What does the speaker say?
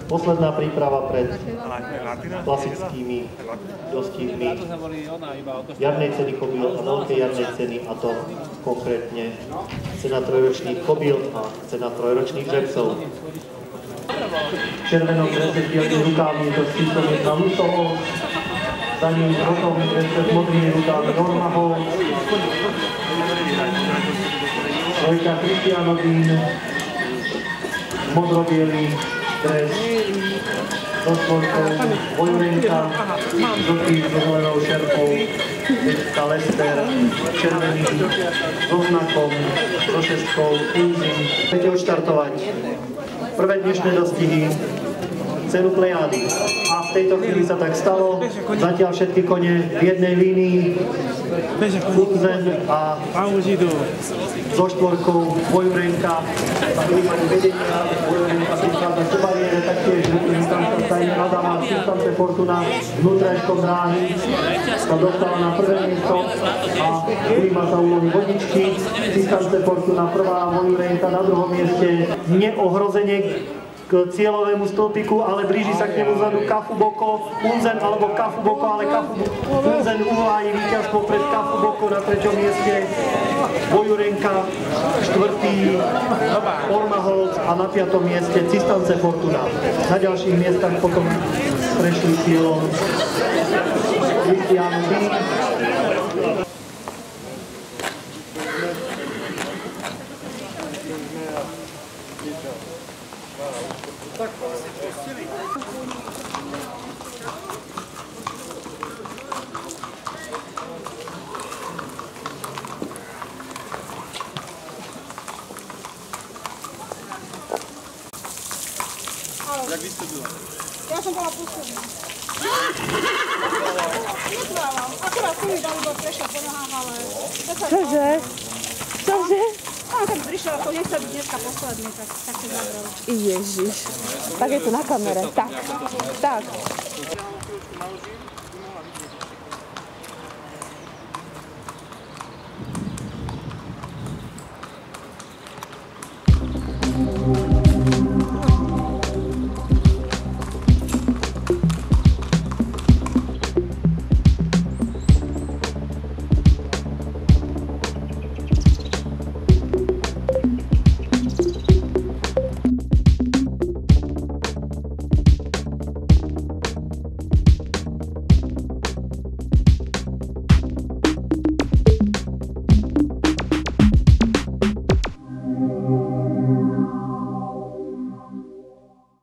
Posledná príprava pred klasickými dostihmi jarnej ceny kobyl a veľkej jarnej ceny, a to konkrétne cena trojročných kobyl a cena trojročných žrebcov. V červenom drese s bielými rukávmi je to s číslom 1 Lutoho, za ním v rotovom drese s modrými rukávmi Normahov, trojka Kristianovín, modro-bielý dres so štvorkou Vojurenka, žltý so zelenou šerpou, pečka Lester, červený so znakom, so šestkou Kunzin. Chcete odštartovať prvé dnešné dostihy, cenu Plejády. A v tejto chvíli sa tak stalo. Zatiaľ všetky kone v jednej línii. Kunzen a so štvorkou Vojurenka. Príjmanie vedenia Vojurenka prichádza do bariére, taktiež Instanca Stajn Adama, Instance Fortuna vnútrajškom dráhy sa dostala na prvé miesto a príjma sa úlohy vodičky. Instance Fortuna prvá, Vojurenka na druhom mieste. Neohrozenie k cieľovému stĺpiku, ale blíži sa k nemu zadu Kafu Boko, Kunzen alebo Kafu Boko, ale Kunzen uhájí víťazstvo pred Kafu Boko na treťom mieste, Vojurenka štvrtý, Ormahold a na piatom mieste Cistance Fortuna. Na ďalších miestach potom prešli cieľom Kristián Vín. Jak vy ste byla? Ja som bola posledná. Netvávam. Akurát som mi dali, bo prešla po nohám, ale... Čože? Čože? On tak prišiel, ako nechcel byť dneska posledný, tak sa zabral. Ježiš. Tak je to na kamere. Tak. Tak.